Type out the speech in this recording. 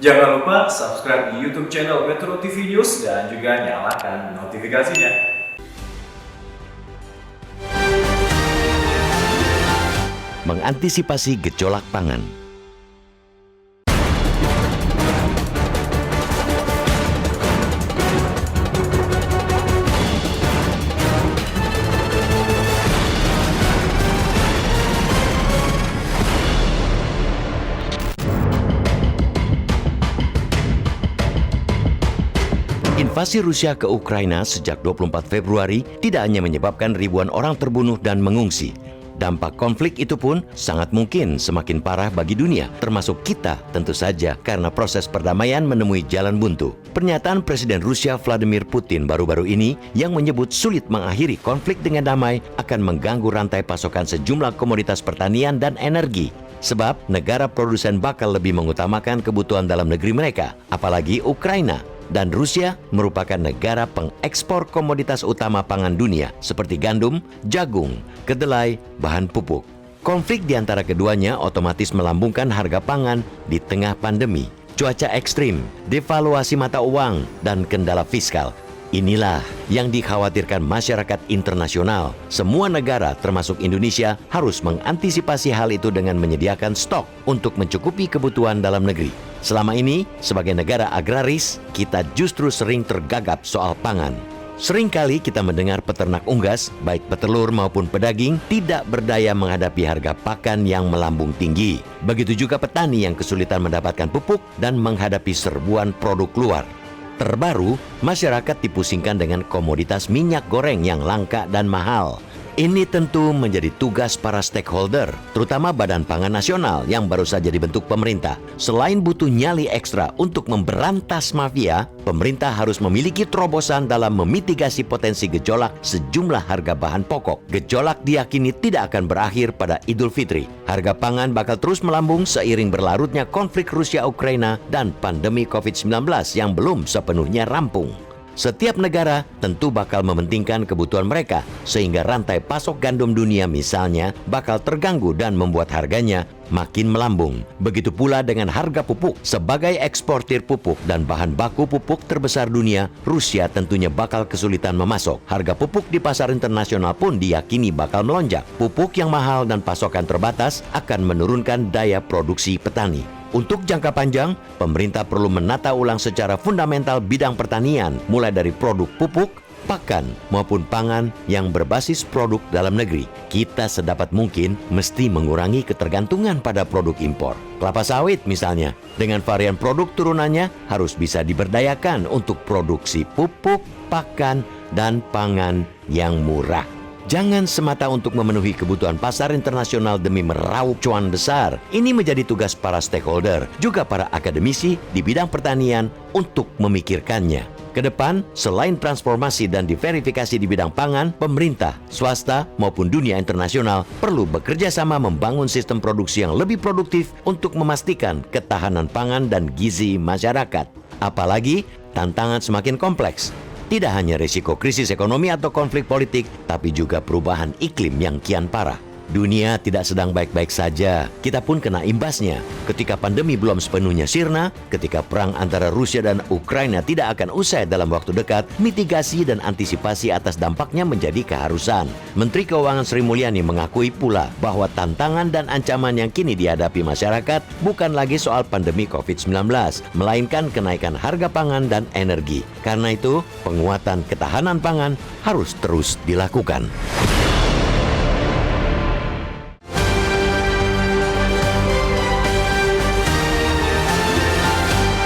Jangan lupa subscribe di YouTube channel Metro TV News dan juga nyalakan notifikasinya. Mengantisipasi gejolak pangan. Invasi Rusia ke Ukraina sejak 24 Februari tidak hanya menyebabkan ribuan orang terbunuh dan mengungsi. Dampak konflik itu pun sangat mungkin semakin parah bagi dunia, termasuk kita tentu saja karena proses perdamaian menemui jalan buntu. Pernyataan Presiden Rusia Vladimir Putin baru-baru ini yang menyebut sulit mengakhiri konflik dengan damai akan mengganggu rantai pasokan sejumlah komoditas pertanian dan energi. Sebab negara produsen bakal lebih mengutamakan kebutuhan dalam negeri mereka, apalagi Ukraina. Dan Rusia merupakan negara pengekspor komoditas utama pangan dunia seperti gandum, jagung, kedelai, bahan pupuk. Konflik di antara keduanya otomatis melambungkan harga pangan di tengah pandemi, cuaca ekstrim, devaluasi mata uang, dan kendala fiskal. Inilah yang dikhawatirkan masyarakat internasional. Semua negara termasuk Indonesia harus mengantisipasi hal itu dengan menyediakan stok untuk mencukupi kebutuhan dalam negeri. Selama ini, sebagai negara agraris, kita justru sering tergagap soal pangan. Seringkali kita mendengar peternak unggas, baik petelur maupun pedaging, tidak berdaya menghadapi harga pakan yang melambung tinggi. Begitu juga petani yang kesulitan mendapatkan pupuk dan menghadapi serbuan produk luar. Terbaru, masyarakat dipusingkan dengan komoditas minyak goreng yang langka dan mahal. Ini tentu menjadi tugas para stakeholder, terutama Badan Pangan Nasional yang baru saja dibentuk pemerintah. Selain butuh nyali ekstra untuk memberantas mafia, pemerintah harus memiliki terobosan dalam memitigasi potensi gejolak sejumlah harga bahan pokok. Gejolak diyakini tidak akan berakhir pada Idul Fitri. Harga pangan bakal terus melambung seiring berlarutnya konflik Rusia-Ukraina dan pandemi COVID-19 yang belum sepenuhnya rampung. Setiap negara tentu bakal mementingkan kebutuhan mereka, sehingga rantai pasok gandum dunia misalnya bakal terganggu dan membuat harganya makin melambung. Begitu pula dengan harga pupuk. Sebagai eksportir pupuk dan bahan baku pupuk terbesar dunia, Rusia tentunya bakal kesulitan memasok. Harga pupuk di pasar internasional pun diyakini bakal melonjak. Pupuk yang mahal dan pasokan terbatas akan menurunkan daya produksi petani. Untuk jangka panjang, pemerintah perlu menata ulang secara fundamental bidang pertanian, mulai dari produk pupuk, pakan, maupun pangan yang berbasis produk dalam negeri. Kita sedapat mungkin mesti mengurangi ketergantungan pada produk impor. Kelapa sawit misalnya, dengan varian produk turunannya harus bisa diberdayakan untuk produksi pupuk, pakan, dan pangan yang murah. Jangan semata untuk memenuhi kebutuhan pasar internasional demi meraup cuan besar. Ini menjadi tugas para stakeholder, juga para akademisi di bidang pertanian untuk memikirkannya. Kedepan, selain transformasi dan diverifikasi di bidang pangan, pemerintah, swasta, maupun dunia internasional perlu bekerja sama membangun sistem produksi yang lebih produktif untuk memastikan ketahanan pangan dan gizi masyarakat. Apalagi, tantangan semakin kompleks. Tidak hanya risiko krisis ekonomi atau konflik politik, tapi juga perubahan iklim yang kian parah. Dunia tidak sedang baik-baik saja, kita pun kena imbasnya. Ketika pandemi belum sepenuhnya sirna, ketika perang antara Rusia dan Ukraina tidak akan usai dalam waktu dekat, mitigasi dan antisipasi atas dampaknya menjadi keharusan. Menteri Keuangan Sri Mulyani mengakui pula bahwa tantangan dan ancaman yang kini dihadapi masyarakat bukan lagi soal pandemi COVID-19, melainkan kenaikan harga pangan dan energi. Karena itu, penguatan ketahanan pangan harus terus dilakukan.